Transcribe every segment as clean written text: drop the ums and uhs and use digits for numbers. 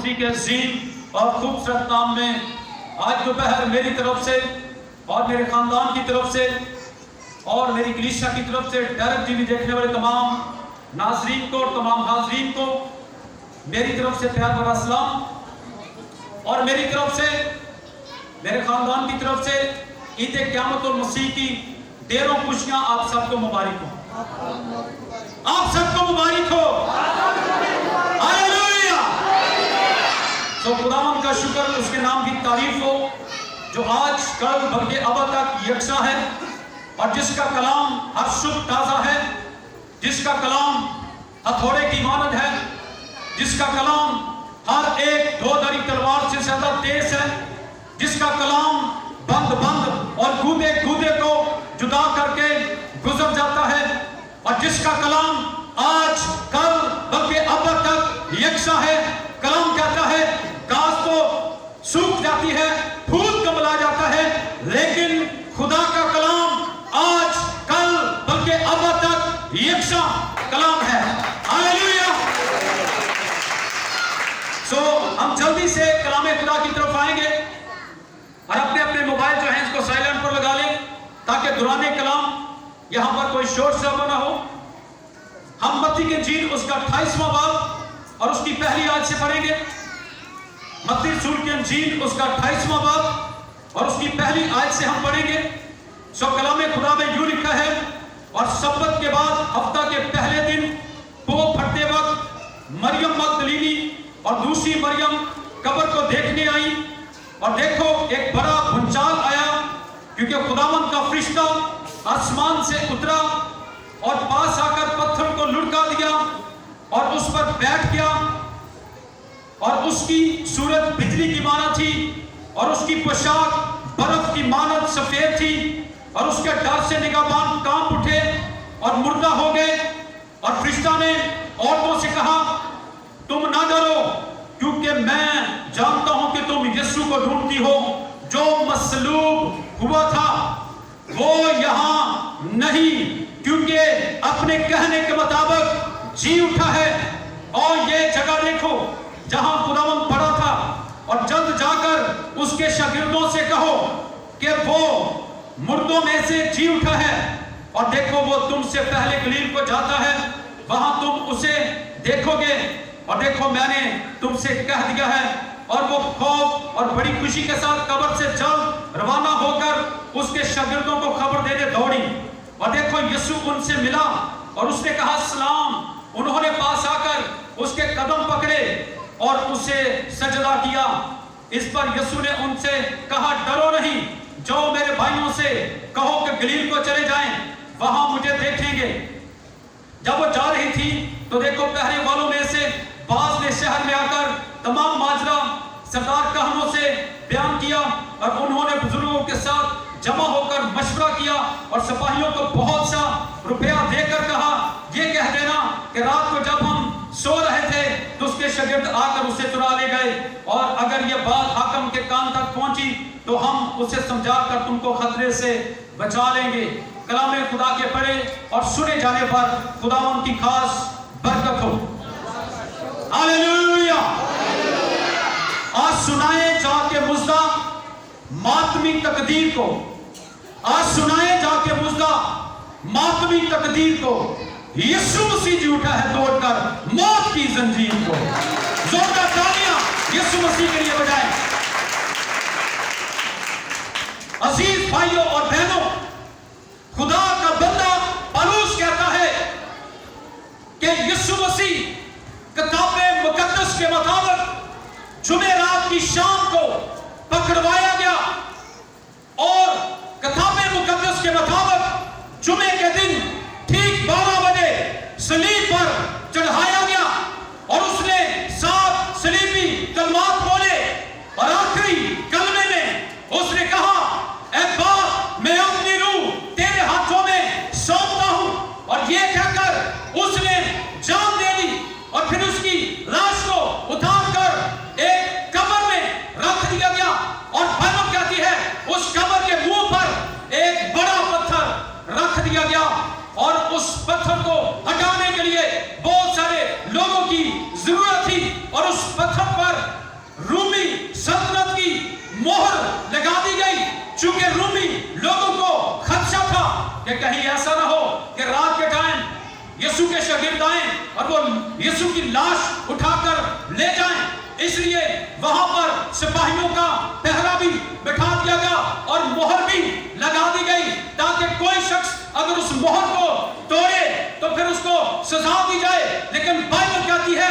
مسیح کے عظیم اور خوبصورت نام میں آج دوپہر میری طرف سے اور میرے خاندان کی طرف سے اور میری کلیسیا کی طرف سے ڈائریکٹ ٹی وی دیکھنے والے تمام ناظرین کو اور تمام حاضرین کو میری طرف سے پیار بھرا سلام، اور میری طرف سے میرے خاندان کی طرف سے عید قیامت المسیح کی ڈھیروں خوشیاں آپ سب کو مبارک ہو، آپ سب کو مبارک ہو، ہاللیلویہ۔ تو خداوند کا شکر، اس کے نام کی تعریف ہو جو آج کل بلکہ اب تک یکساں ہے، اور جس کا کلام ہر صبح تازہ ہے، جس کا کلام ہتھوڑے کی مانند ہے، جس کا کلام ہر ایک دو دھاری تلوار سے زیادہ تیز ہے، جس کا کلام بند اور گودے کو جدا کر کے گزر جاتا ہے، اور جس کا کلام آج کل بلکہ اب تک یکساں ہے۔ کلام کہتا ہے گھاس تو سوکھ جاتی ہے، پھول کملا جاتا ہے، لیکن خدا کا کلام آج کل بلکہ اب تک یکساں کلام ہے۔ ہاللیلویہ۔ ہم جلدی سے کلام خدا کی طرف آئیں گے، اور اپنے اپنے موبائل جو ہیں اس کو سائلنٹ پر لگا لیں تاکہ دوران کلام یہاں پر کوئی شور شرابہ نہ ہو۔ ہم متی کی انجیل اس کا 28واں باب اور اس کی پہلی آیت سے پڑھیں گے۔ متی رسول کی انجیل اس کا 28واں باب اور اس کی پہلی آیت سے ہم پڑھیں گے۔ کلام خدا میں یوں لکھا ہے، اور سبت کے بعد ہفتہ کے پہلے دن پوپ پھٹتے وقت مریم مگدلینی اور دوسری مریم قبر کو دیکھنے آئی، اور دیکھو ایک بڑا بھونچال آیا، کیونکہ خداوند کا فرشتہ آسمان سے اترا اور پاس آ کر پتھر کو لڑکا دیا اور اس پر بیٹھ گیا، اور اس کی صورت بجلی کی مانند تھی، اور اس کی پوشاک برف کی مانند سفید تھی، اور اس کے ڈر سے نگہبان کانپ اٹھے اور مردہ ہو گئے۔ اور فرشتہ نے عورتوں سے کہا، تم نہ ڈرو، کیونکہ میں جانتا ہوں کہ تم یسوع کو ڈھونڈتی ہو جو مصلوب ہوا تھا، وہ یہاں نہیں، کیونکہ اپنے کہنے کے مطابق جی اٹھا ہے۔ اور یہ جگہ دیکھو جہاں خداوند پڑا تھا، اور جلد جا کر اس کے شاگردوں سے کہو کہ وہ مردوں میں سے جی اٹھا ہے، اور دیکھو وہ تم سے پہلے گلیل کو جاتا ہے، وہاں تم اسے دیکھو گے۔ اور دیکھو میں نے تم سے کہہ دیا ہے۔ اور وہ خوف اور بڑی خوشی کے ساتھ قبر سے جلد روانہ ہو کر اس کے شاگردوں کو خبر دینے دوڑی، اور دیکھو یسوع ان سے ملا اور اس نے کہا سلام۔ انہوں نے پاس آ کر اس کے قدم پکڑے اور اسے سجدہ کیا۔ اس پر یسوع نے ان سے کہا، ڈرو نہیں، جاؤ میرے بھائیوں سے کہو کہ گلیل کو چلے جائیں، وہاں مجھے دیکھیں گے۔ جب وہ جا رہی تھی تو دیکھو پہرے والوں میں سے بعض نے شہر میں آ کر تمام ماجرا سردار کہنوں سے بیان کیا، اور انہوں نے بزرگوں کے ساتھ جمع ہو کر مشورہ کیا، اور سپاہیوں کو بہت سا روپیہ دے کر کہا، یہ کہہ دینا کہ رات کو جب ہم سو رہے تھے تو اس کے شاگرد آ کر اسے چرا لے گئے، اور اگر یہ بات حاکم کے کان تک پہنچی تو ہم اسے سمجھا کر تم کو خطرے سے بچا لیں گے۔ کلام خدا کے پڑھے اور سنے جانے پر خداوند کی خاص برکت ہو۔ ہاللیلویہ۔ آج سنائے جا کے مژدہ ماتمی تقدیر کو، آج سنائے جا کے مژدہ ماتمی تقدیر کو، یسوع مسیح جی اٹھا ہے توڑ کر موت کی زنجیر کو۔ زوردار تالیاں یسوع مسیح کے لیے بجائیں۔ عزیز بھائیوں اور بہنوں، خدا کا بندہ پالوس کہتا ہے کہ یسوع مسیح کتاب مقدس کے مطابق جمعرات کی شام کو پکڑوایا گیا، اور کتاب مقدس کے مطابق جمعے کے دن ٹھیک 12 بجے صلیب پر چڑھایا گیا، اور اس نے 7 صلیبی کلمات بولے، اور آخری کلمے میں اس نے کہا، اے باپ میں اپنی روح تیرے ہاتھوں میں سونپتا ہوں، اور یہ کہہ کر اس نے جان دے دی، اور پھر اس کی لاش کو اتار کر ایک قبر میں رکھ دیا گیا، اور بائبل کہتی ہے اس قبر کے منہ پر ایک بڑا پتھر رکھ دیا گیا، اور اس پتھر کو ہٹانے کے لیے चूंकि रूमी लोगों को खदशा था कि कहीं ऐसा ना हो कि रात के टाइम यीशु के शागिर्द आए और वो यीशु की लाश उठाकर ले जाएं, इसलिए वहां पर सिपाहियों का पहरा भी बिठा दिया गया और मोहर भी लगा दी गई, ताकि कोई शख्स अगर उस मोहर को तोड़े तो फिर उसको सजा दी जाए। लेकिन बाइबल कहती है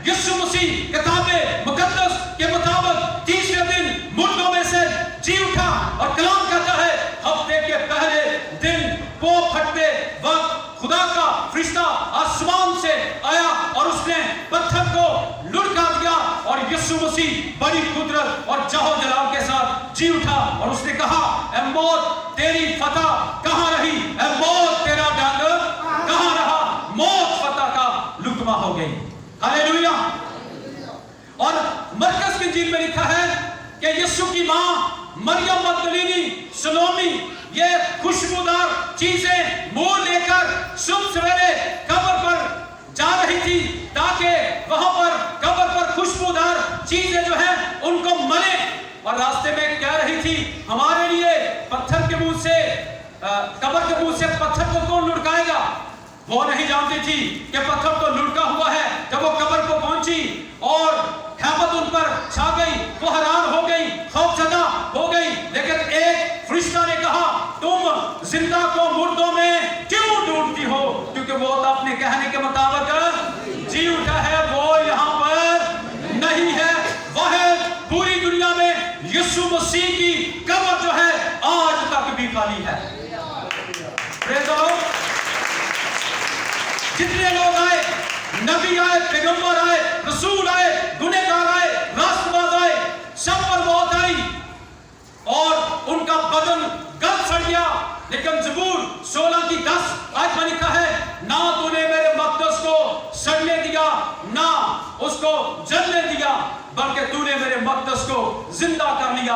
यीशु मसीह किताबे मुकद्दस के मुताबिक तीसरे दिन मुर्दों में से जी उठा, और कलाम कहता है हफ्ते के पहले दिन पो फटते वक्त खुदा का फरिश्ता आसमान से आया और उसने पत्थर को लुढ़का दिया और यीशु मसीह बड़ी कुदरत और जाहो जलाल के साथ जी उठा और उसने कहा ए मौत तेरी फतह कहां रही, ए मौत तेरा डंक कहां रहा, मौत फतह का लुत्मा हो गई। हालेलुया। और मरकस की इंजील में लिखा है कि यीशु की मां मरियम मगदलीनी सलोमी ये खुशबूदार चीजें मुंह लेकर सुबह सवेरे कब्र पर जा रही थी, ताकि वहां पर कब्र पर खुशबूदार चीजें जो है उनको मले, और रास्ते में कह रही थी हमारे लिए पत्थर के मुंह से कब्र के मुंह से पत्थर को कौन लुढ़काएगा। वो नहीं जानती थी कि पत्थर तो लुढ़का हुआ है। जब वो कब्र को पहुंची और हैबत उन पर छा गई, वो हैरान हो गई, खौफजदा हो गई, लेकिन एक फरिश्ता ने कहा तुम जिंदा को मुर्दों में क्यों ढूंढती हो, क्योंकि वो तो अपने कहने के मुताबिक जी उठा है, वो यहाँ पर नहीं है। वह पूरी दुनिया में यीशु मसीह की कब्र जो है आज तक भी खाली है। Praise the Lord. जितने लोग आए, नबी आए, पैगंबर आए, रसूल आए, गुनहगार आए, रास्तबाज आए, सब पर मौत आई और उनका बदन गल सड़ गया। लेकिन ज़बूर 16:10 आयत में लिखा है ना तूने मेरे मक़दस को सड़ने दिया ना उसको जलने दिया, बल्कि तूने मेरे मक़दस को जिंदा कर लिया।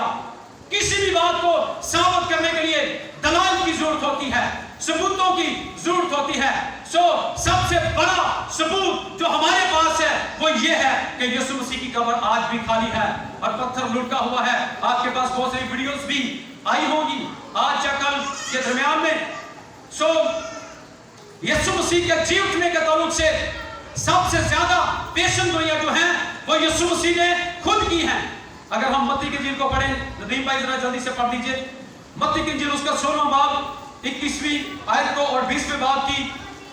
किसी भी बात को साबित करने के लिए दलाल की जरूरत होती है, सबूतों की जरूरत होती है। सबसे बड़ा सबूत जो हमारे पास है वो ये है कि यीशु मसीह की कब्र आज भी खाली है और पत्थर लुढ़का हुआ है। आपके पास बहुत सारी वीडियोस भी आई होंगी आज या कल के दरमियान में। यीशु मसीह के जी उठने के ताल्लुक से सबसे ज्यादा पेशन गोइयां जो हैं वो यीशु मसीह ने खुद की हैं। अगर हम मत्ती की इंजील को पढ़ें, नदीम भाई जरा जल्दी से पढ़ लीजिए मत्ती की इंजील उसका 16वां बाब 21वीं आयत को और 20वें बाब की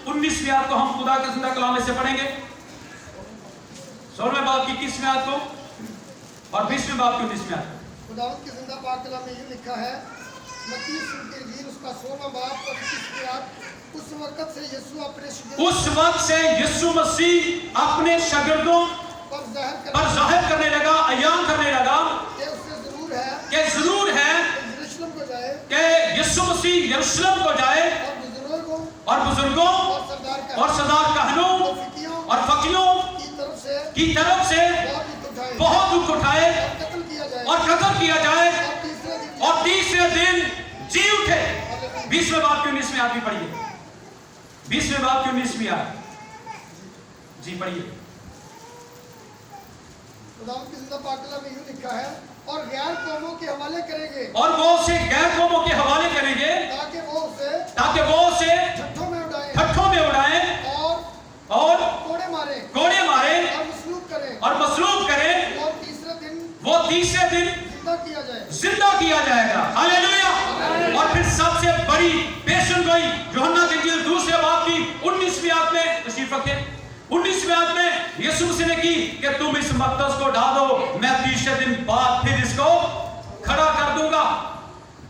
19वीं आयत को हम खुदा के जिंदा कलाम से पढ़ेंगे। 16वें बाब की 21वीं आयत को और 20वें बाब की 19वीं आयत। खुदावंद के जिंदा पाक कलाम में ये लिखा है मत्ती की इंजील उसका 16वां बाब और 21वीं आयत, उस वक्त से यीशु मसीह अपने शागिर्दों पर जाहिर करने लगा, अयान करने लगा कि जरूर है कि यीशु मसीह यरूशलेम को जाए और बुजुर्गों और सरदार कहनों और फकीरों की तरफ से बहुत दुख उठाए और कत्ल किया जाए और तीसरे दिन जी उठे। 20वें बाब की 19वीं आयत भी पढ़िए। 20वें बाब की 19वीं आयत जी पढ़िए। खुदावंद के जिंदा पाक कलाम में यूं लिखा है और गैर कौमों के हवाले करेंगे, और वो उसे गैर कौमों के हवाले करेंगे ताकि वो उसे ठट्ठों में उड़ाएं और कोड़े मारे और मसलूब करें और तीसरे दिन जिंदा किया जाएगा। हालेलुया। और फिर सबसे बड़ी पेशन गोई यूहन्ना की इंजील 2 बाब की 19वीं आयत में तशरीफ रखें। 19वीं आयत में यीशु मसीह ने की कि तुम इस मक़दस को ढा दो, मैं तीसरे दिन बाद फिर इसको खड़ा कर दूंगा।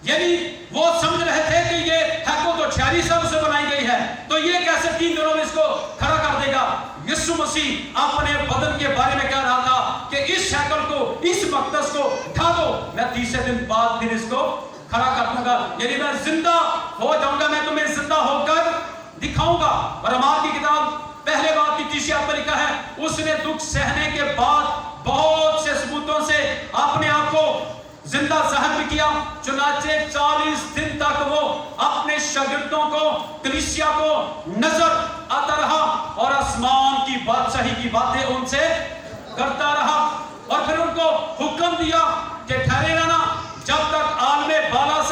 यानी वो समझ रहे थे कि ये हैको तो 46 साल से बनाई गई है, तो ये कैसे 3 दिनों में इसको खड़ा कर देगा। यीशु मसीह अपने बदन के बारे में कह रहा था कि इस हैकल को, इस मक़दस को ढा दो, मैं तीसरे दिन बाद फिर इसको खड़ा कर दूंगा। यानी मैं जिंदा हो जाऊंगा, मैं तुम्हें जिंदा होकर दिखाऊंगा। और अमाल की किताब पहले बाब की 30 आयत में लिखा है उसने दुख सहने के बाद बहुत से सबूतों से अपने आप को जिंदा ज़ाहिर भी किया। चुनाचे 40 दिन तक वो अपने शागिर्दों को, कलीसिया को नजर आता रहा और आसमान की बादशाही की बातें उनसे करता रहा। और फिर उनको हुक्म दिया कि ठहरे रहना जब तक आलमे बाला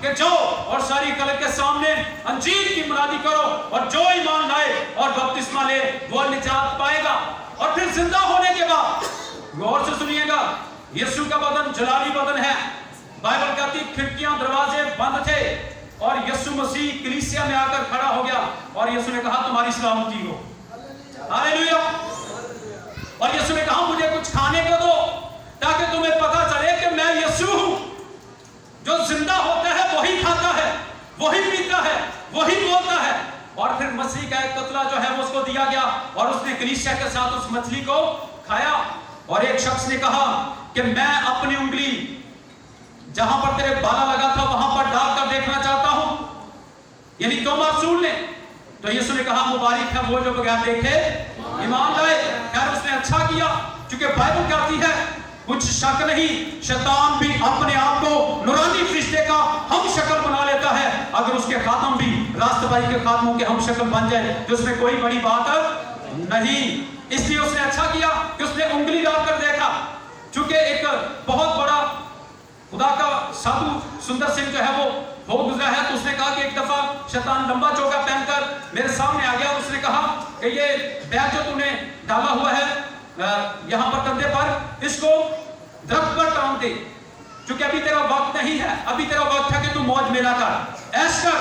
کہ जाओ और सारी कलियत के सामने अंजीर की मुनादी करो और जो ईमान लाए और बपतिस्मा ले वो निजात पाएगा। और फिर जिंदा होने के बाद गौर से सुनिएगा, यीशु का बदन जलाली बदन है। बाइबल कहती खिड़कियां दरवाजे बंद थे और यीशु मसीह कलीसिया में आकर खड़ा हो गया और यीशु ने कहा तुम्हारी सलामती हो। हालेलुया। और यीशु ने कहा मुझे कुछ खाने को दो ताकि तुम्हें पता चले कि मैं यीशु हूं। जो जिंदा होता है वही खाता है, वही पीता है, वही बोलता है। और फिर मसीह का एक कतला जो है वो उसको दिया गया और उसने कलीसिया के साथ उस मछली को खाया। और एक शख्स ने कहा कि मैं अपनी उंगली जहां पर तेरे बाला लगा था वहां पर डाल कर देखना चाहता हूं, यानी तोमा रसूल ने। तो यीशु ने कहा मुबारक है वो जो बगैर देखे ईमान लाए। खैर उसने अच्छा किया, क्योंकि बाइबल कहती है कुछ शक नहीं शैतान भी अपने आप को नूरानी फरिश्ते का हम शक्ल बना लेता है। अगर उसके खातम भी रास्तबाई के खातमों के हम शक्ल बन जाए तो उसमें कोई बड़ी बात नहीं। इसलिए उसने अच्छा किया कि उसने उंगली डालकर देखा। चूंकि एक बहुत बड़ा खुदा का साधु सुंदर सिंह जो है वो हो गुजरा है, तो उसने कहा कि एक दफा शैतान लंबा चौका पहनकर मेरे सामने आ गया। उसने कहा कि ये बैग जो तूने डाला हुआ है यहाँ पर कंधे पर, इसको दरख्त पर टांग दे, क्योंकि अभी तेरा वक्त नहीं है, अभी तेरा वक्त है कि तू मौज मेला कर, ऐश कर।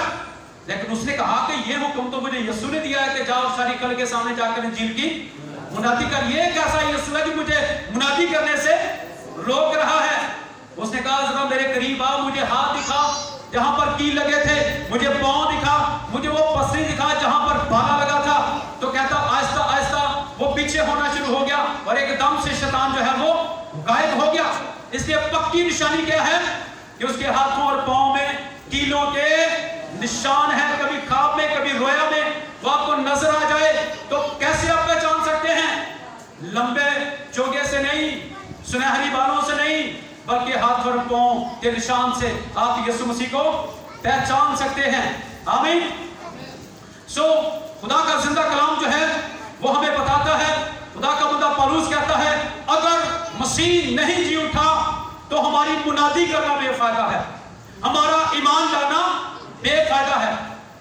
लेकिन उसने कहा कि ये हुक्म तो मुझे यीशु ने दिया है कि जाओ सारी कल के सामने जाकर इंजील की मुनादी कर। ये कैसा यीशु है कि मुझे मुनादी करने से रोक रहा है? उसने कहा जरा मेरे करीब आ, मुझे हाथ दिखा जहां पर कील लगे थे, मुझे पांव दिखा, मुझे वो पसली दिखा जहां पर बाला लगा था। तो कहता आहिस्ता आहिस्ता वो पीछे होना शुरू हो गया और एकदम से शैतान जो है वो गायब हो गया। इसलिए पक्की निशानी क्या है कि उसके हाथों और पांव में कीलों के निशान है। कभी ख्वाब में कभी रोया में वो आपको नजर आ जाए तो कैसे आप पहचान सकते हैं? लंबे चोगे से नहीं, सुनहरी बालों से नहीं, बल्कि हाथ और पांव के निशान से आप यीशु मसीह को पहचान सकते हैं। आमीन। सो खुदा का जिंदा कलाम जो है वो हमें बताता है, खुदा का बंदा पौलुस कहता है अगर मसीह नहीं जी उठा तो हमारी मुनादी करना बेफायदा है, हमारा ईमान लाना बेफायदा है।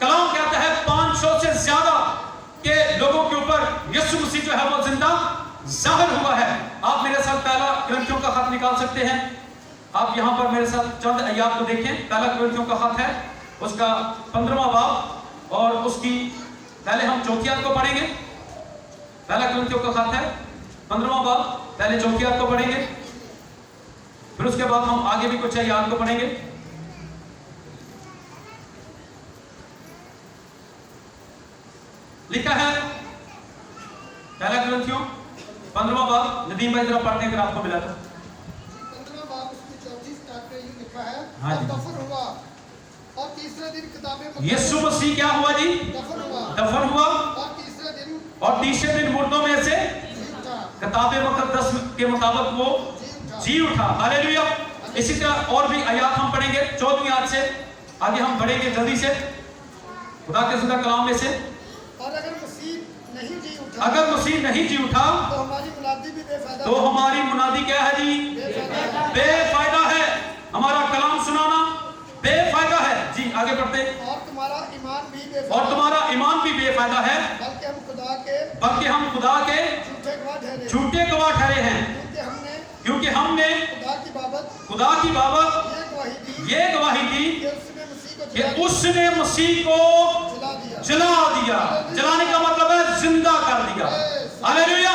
कलाम कहता है 500 से ज्यादा के लोगों के ऊपर यीशु मसीह जो है वो जिंदा जाहिर हुआ है। आप मेरे साथ पहला कुरिन्थियों का खत निकाल सकते हैं। आप यहां पर मेरे साथ चंद आयत को देखें। पहला कुरिन्थियों का खत है, उसका 15वां बाब और उसकी पहले हम चौथी आयत को पढ़ेंगे। पहला कुरिन्थियों का खत है 15वां बाब, पहले चौथी आयत को पढ़ेंगे, फिर उसके बाद हम आगे भी कुछ आयत को पढ़ेंगे। लिखा है पहला कुरिन्थियों 15वां बाब, नदीम भाई जरा पढ़ने अगर आपको मिला तो। 15वां बाब उसकी 34 स्टार्ट पे ये लिखा है हाँ जी। दफन हुआ और तीसरे दिन किताबें यीशु मसीह क्या हुआ जी? दफन हुआ दफन हुआ और तीसरे दिन मुर्दों में से किताबे मुकद्दस के मुताबिक वो जी उठा। हालेलुया। इसी तरह और भी आयत हम पढ़ेंगे 14वीं आयत से आगे हम बढ़ेंगे जल्दी से खुदा के जिंदा कलाम में से। और अगर मसीह नहीं जी उठा, अगर मसीह नहीं जी उठा तो हमारी मुनादी भी बेफायदा, तो हमारी मुनादी क्या है जी? बेफायदा है। हमारा कलाम सुनाना बेफायदा है जी। आगे बढ़ते। और तुम्हारा ईमान भी बेफायदा, और तुम्हारा ईमान भी बेफायदा है, बल्कि हम खुदा के झूठे गवाह ठहरे हैं, क्योंकि हमने खुदा की बाबत ये गवाही दी कि उसने मसीह को जला दिया। जलाने का मतलब है जिंदा कर दिया। हालेलुया।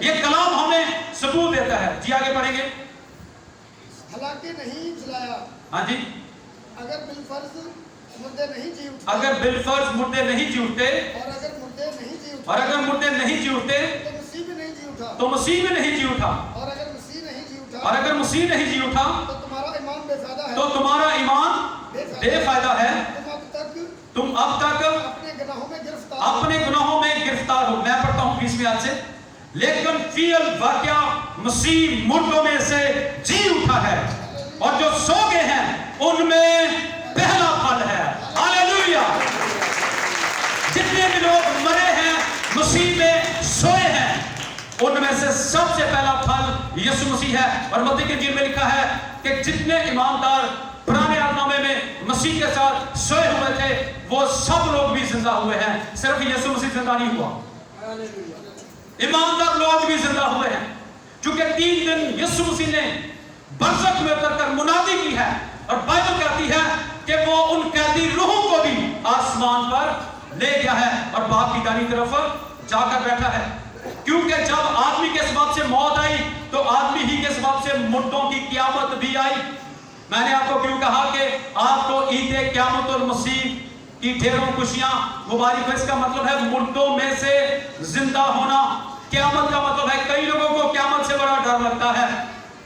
ये कलाम हमें सबूत देता है जी। आगे पढ़ेंगे। हालांकि नहीं जलाया, हाँ जी। अगर बिलफर्ज मुर्दे नहीं जी उठते, अगर बिलफर्ज मुर्दे नहीं जी उठते, और अगर मुर्दे नहीं जी उठते, और अगर मुर्दे नहीं जी उठते, तो मसीह भी नहीं जी उठा, तो मसीह भी नहीं जी उठा, और अगर मसीह नहीं जी उठा, और अगर मसीह नहीं जी उठा, तो तुम्हारा ईमान बेफायदा है, तो तुम्हारा ईमान बेफायदा है। तुम अब तक अपने गुनाहों में गिरफ्तार हो। मैं पढ़ता हूँ 20वीं आयत से। लेकिन फियल वाकया मसीह मुर्दों में से जी उठा है और जो सो गए हैं उनमें पहला फल है। हालेलुया। जितने भी लोग मरे हैं मसीह में सोए हैं उनमें से सबसे पहला फल यीशु मसीह है। और मत्ती की इंजील में लिखा है कि जितने ईमानदार पुराने कब्रनामे में मसीह के साथ सोए हुए थे, वो सब लोग भी जिंदा हुए हैं। सिर्फ यीशु मसीह जिंदा नहीं हुआ, ईमानदार लोग भी जिंदा हुए हैं। क्योंकि 3 दिन यीशु मसीह ने बरसक में उतरकर मुनादी की है, और बाइबल कहती है कि वो उन कैदी रूहों को भी आसमान पर ले गया है और बाप की दाहिनी तरफ जाकर बैठा है। क्योंकि जब आदमी के सबब से मौत आई, तो आदमी ही के सबब से मुर्दों की क़यामत भी आई। मैंने आपको क्यों कहा कि आपको ईद क़यामत और मसीह की ढेरों खुशियां मुबारक है। इसका मतलब है मुर्दों में से जिंदा होना। क़यामत का मतलब है, कई लोगों को क़यामत से बड़ा डर लगता है,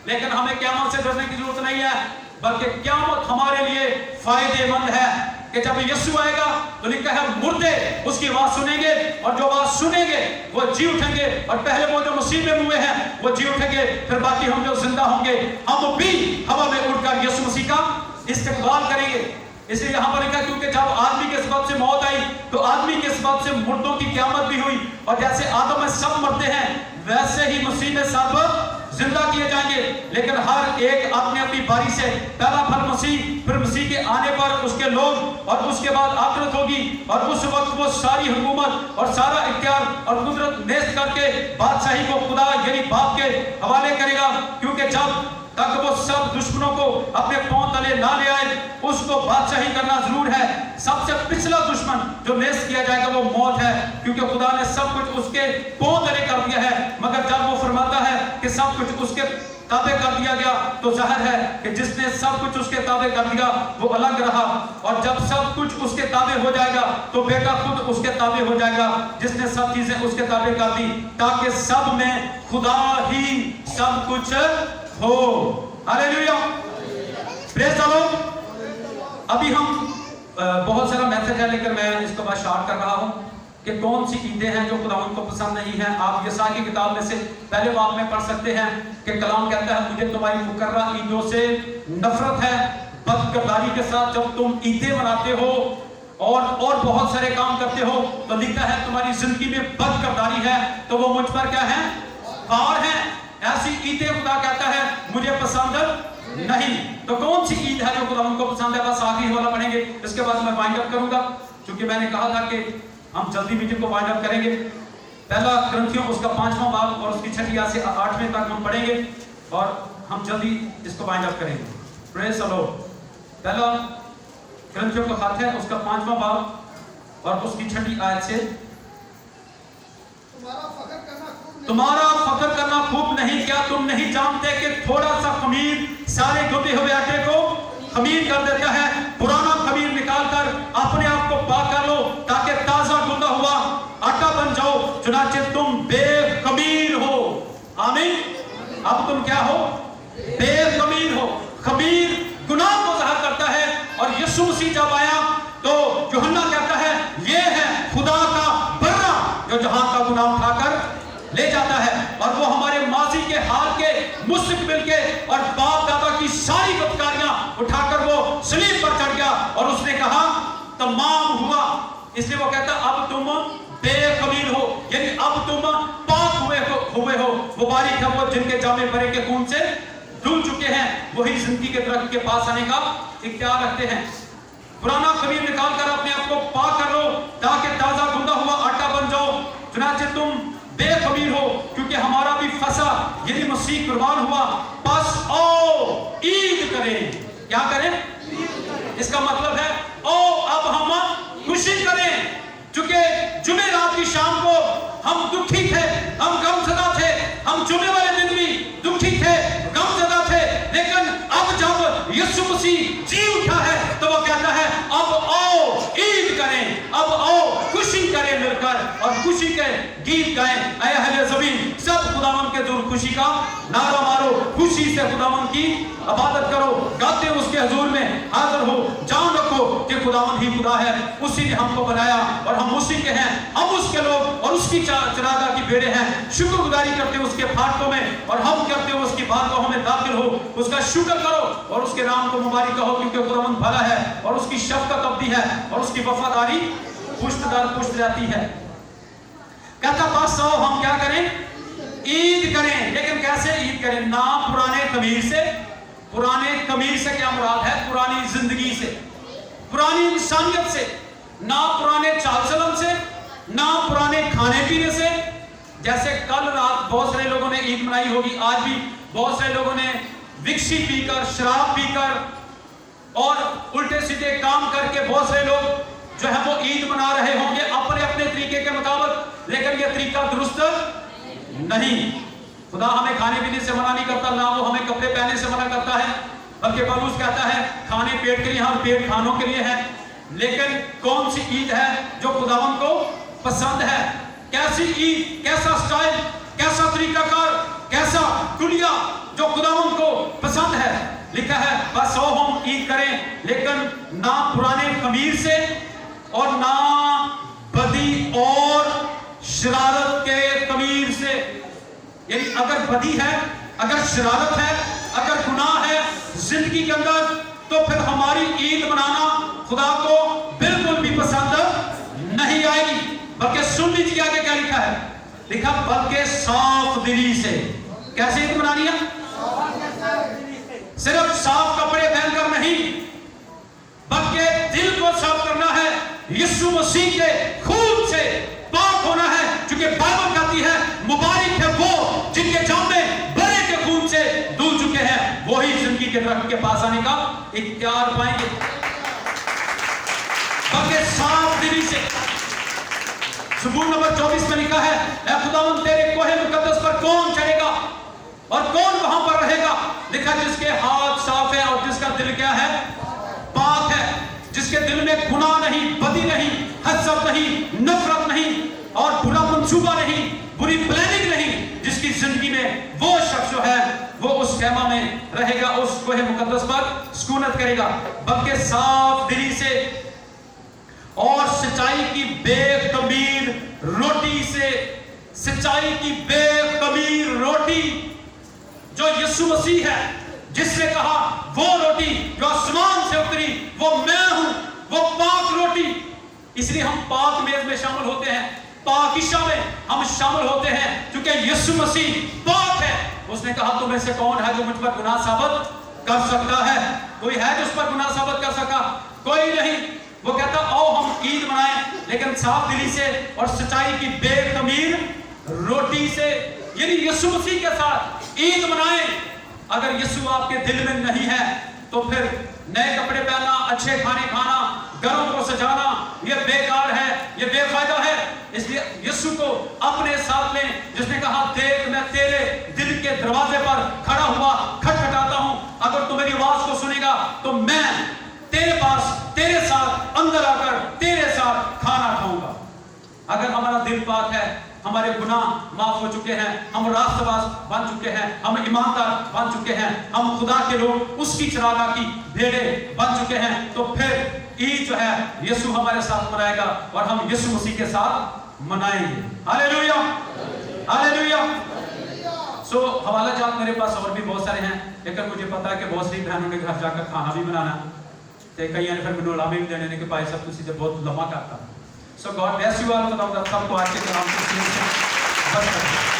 लेकिन हमें क़यामत से डरने की जरूरत नहीं है, बल्कि क़यामत हमारे लिए फायदेमंद है। कि जब यीशु आएगा तो लिखा है मुर्दे उसकी आवाज सुनेंगे, और जो आवाज सुनेंगे वो जी उठेंगे, और पहले वो जो मसीह में हुए हैं वो जी उठेंगे, फिर बाकी हम जो जिंदा होंगे हम भी हवा में उड़कर यीशु मसीह का इस्तकबाल करेंगे। इसलिए यहाँ पर लिखा, क्योंकि जब आदमी के सबब से मौत आई, तो आदमी के सबब से मुर्दों की क़यामत भी हुई, और जैसे आदम में सब मरते हैं, वैसे ही मसीह में सब जिंदा किए जाएंगे। लेकिन हर एक अपनी अपनी बारी से, पहला फल मसीह, फिर मसीह के आने पर उसके लोग, और उसके बाद आखिरत होगी, और उस वक्त वो सारी हुकूमत और सारा इख्तियार और कुदरत नेस्त करके बादशाही को खुदा यानी बाप के हवाले करेगा। क्योंकि जब तक वो सब दुश्मनों को अपने पांव तले ना ले आए, उसको बादशाही करना जरूर है। सबसे पिछला दुश्मन जो नेस्त किया जाएगा वो मौत है, क्योंकि खुदा ने सब कुछ उसके पांव तले कर दिया है। मगर जब वो फरमाता है कि सब कुछ उसके ताबे कर दिया गया, तो जाहिर है कि जिसने सब कुछ उसके ताबे कर दिया वो अलग रहा, और जब सब कुछ उसके ताबे हो जाएगा तो बेटा खुद उसके ताबे हो जाएगा, जिसने सब चीजें उसके ताबे कर दी, ताकि सब में खुदा ही सब कुछ हो। Hallelujah, praise the Lord. अभी हम बहुत सारा मैसेज है, लेकिन मैं इसको बाद शार्ट कर रहा हूँ कि कौन सी ईदें हैं जो खुदावंद को पसंद नहीं है। आप यशायाह की किताब में से पहले बाब में पढ़ सकते हैं कि कलाम कहता है, मुझे तुम्हारी मुकर्रा ईदों से नफरत है, बदकिरदारी के साथ जब तुम ईदें मनाते हो और बहुत सारे काम करते हो, तो लिखा है तुम्हारी जिंदगी में बदकिरदारी है, तो वो मुझ पर क्या है, बार है। ऐसी ईदें खुदा कहता है मुझे पसंद नहीं। तो कौन सी ईद है जो खुदा उनको पसंद है? बस आखिरी वाला पढ़ेंगे, इसके बाद मैं वाइंड अप करूंगा, क्योंकि मैंने कहा था कि हम जल्दी मीटिंग को वाइंड अप करेंगे। पहला ग्रंथियों उसका 5वां बाब और उसकी 6 से 8वें तक हम पढ़ेंगे, और हम जल्दी इसको वाइंड अप करेंगे। Praise the Lord. पहला ग्रंथियों का खत है, उसका 5वां बाब और उसकी 6 आयत से, तुम्हारा फख्र करना खूब नहीं, क्या तुम नहीं जानते कि थोड़ा सा खमीर सारे गुंदे हुए आटे को खमीर कर देता है? पुराना खमीर निकालकर अपने आप को पाक कर लो, ताकि ताजा गुंदा हुआ आटा बन जाओ, चुनाचे तुम बेखमीर हो। आमीन। अब तुम क्या हो? बेखमीर हो। खमीर गुनाह को ज़ाहिर करता है, और यीशु मसीह जब आया तो यूहन्ना कहता है ये है खुदा का बर्रा जो जहां का गुनाह उठाकर ले जाता है, और वो हमारे माजी के हाल के, मुस्तकबिल के और बाप दादा की सारी बदकारियां उठाकर वो सलीब पर चढ़ गया, और उसने कहा तमाम हुआ। इसलिए वो कहता अब तुम बेखमीर हो, यानी अब तुम पाक हुए हो। मुबारक है वो जिनके जामे भरे के खून से धुल चुके हैं, वही जिंदगी के दरख्त के पास आने का इख्तियार रखते हैं। पुराना खमीर निकाल कर अपने आप को पाक कर लो, ताकि ताजा गुंदा हुआ आटा बन जाओ, चुनाचे तुम बेखमीर हो, क्योंकि हमारा भी फसा यदि मसीह कुर्बान हुआ, बस आओ ईद करें। क्या करें? इसका मतलब है ओ अब हम खुशी करें। चूंकि जुमे रात की शाम को हम दुखी थे, हम गमज़दा थे, हम जुमे वाले दिन भी दुखी थे, गमज़दा थे, लेकिन अब जब यीशु मसीह जी उठा है तो वो कहता है अब आओ ईद करें, अब आओ खुशी करें मिलकर, और खुशी के गीत गाएं। ऐ अहले ज़मीन, सब खुदावंद के दूर खुशी का नारा मारो, खुशी से खुदावंद की इबादत करो, गाते उसके हुजूर में हाजिर हो, जान रखो कि खुदावंद ही खुदा है, उसी ने हमको बनाया और हम उसी के हैं, हम उसके लोग और उसकी चरागा की बेड़े हैं। शुक्रगुजारी करते हो उसके फाटकों में, और हम करते हो उसकी बारगाहों में दाखिल हो, उसका शुक्र करो और उसके नाम को मुबारक कहो, क्योंकि खुदावंद भला है और उसकी शफ़क़त अबदी है और उसकी वफादारी पुश्त दर पुश्त रहती है। कहता बस आओ हम क्या करें? ईद करें। लेकिन कैसे ईद करें? ना पुराने खमीर से, पुराने कमीर से क्या मुराद है? पुरानी जिंदगी से, पुरानी इंसानियत से, ना पुराने चाल चलन से, ना पुराने खाने पीने से। जैसे कल रात बहुत सारे लोगों ने ईद मनाई होगी, आज भी बहुत सारे लोगों ने विक्सी पीकर, शराब पीकर और उल्टे सीधे काम करके बहुत सारे लोग जो है वो ईद मना रहे होंगे अपने अपने तरीके के मुताबिक, लेकिन ये तरीका दुरुस्त नहीं। खुदा हमें खाने पीने से मना नहीं करता, ना वो हमें कपड़े पहनने से मना करता है, बल्कि पौलुस कहता है खाने पेट के लिए, हम पेट खानों के लिए है। लेकिन कौन सी ईद है जो खुदावन को पसंद है? कैसी ईद, कैसा स्टाइल, कैसा तरीकाकार, कैसा कुलिया जो खुदावन को पसंद है? लिखा है बस आओ हम ईद करें, लेकिन ना पुराने खमीर से और ना बदी और शरारत के खमीर से। यानी अगर बदी है, अगर शरारत है, अगर गुनाह है जिंदगी के अंदर, तो फिर हमारी ईद मनाना खुदा को बिल्कुल भी पसंद नहीं आएगी। बल्कि सुन लीजिए आगे क्या लिखा है, लिखा बल्कि साफ दिली से। कैसे ईद मनानी है? सिर्फ साफ कपड़े पहनकर नहीं, बल्कि दिल को साफ करना है, यीशु मसीह के खून से पाक होना है। क्योंकि बाइबल कहती है मुबारक है वो जिनके जामे बड़े के खून से धुल चुके हैं, वही जिंदगी के दरख्त के पास आने का इख्तियार पाएंगे। बल्कि साफ दिली से। सबूर नंबर 24 में लिखा है, ऐ खुदावंद तेरे कोहे मुकद्दस पर कौन चढ़ेगा और कौन वहां पर रहेगा? लिखा जिसके हाथ साफ है और जिसका दिल क्या है? पाक है, जिसके दिल में गुनाह नहीं, बदी नहीं, हसद नहीं, नफरत नहीं और बुरा मंसूबा नहीं, बुरी प्लानिंग नहीं, जिसकी जिंदगी में वो शख्स जो है वो उस खेमा में रहेगा, उस कोहे मुकद्दस पर सुकूनत करेगा। बल्कि साफ दिली से और सच्चाई की बेखमीर रोटी से। सच्चाई की बेखमीर रोटी जो यीशु मसीह है, जिसने कहा वो रोटी जो आसमान से उतरी वो मैं हूं, वो पाक रोटी। इसलिए हम पाक मेज में शामिल होते हैं, पाकीशा में हम शामिल होते हैं, क्योंकि यीशु मसीह पाक है। उसने कहा तुम में से कौन है जो मुझ पर गुनाह साबित कर सकता है? कोई है जो उस पर गुनाह साबित कर सका? कोई नहीं। वो कहता आओ हम ईद मनाएं, लेकिन साफ दिली से और सच्चाई की बेखमीर रोटी से। यानी यीशु मसीह के साथ ईद मनाएं। अगर यीशु आपके दिल में नहीं है तो फिर नए कपड़े पहनना, अच्छे खाने खाना, घरों को सजाना, ये बेकार है, ये बेफायदा है। इसलिए यीशु को अपने साथ लें, जिसने कहा देख मैं तेरे दिल के दरवाजे पर खड़ा हुआ खटखटाता हूं, अगर तू मेरी आवाज को सुनेगा तो मैं तेरे पास, तेरे साथ अंदर आकर तेरे साथ खाना खाऊंगा। अगर हमारा दिल पाक है, हमारे गुनाह माफ हो चुके हैं, हम रास्तबाज बन चुके हैं, हम ईमानदार बन चुके हैं, हम खुदा के लोग, उसकी चरागाह की भेड़े बन चुके हैं, तो फिर ईद जो है यीशु हमारे साथ मनाएगा और हम यीशु मसीह के साथ मनाएंगे। Hallelujah, hallelujah. सो हवाला जात मेरे पास और भी बहुत सारे हैं, लेकिन मुझे पता है कि बहुत सारी बहनों ने घर जाकर खाना भी बनाना, तो कई ने फिर मनोला में भी देने के पाए सब कुछ बहुत लम्बा करता। So God bless you all. सबको आज के कलाम से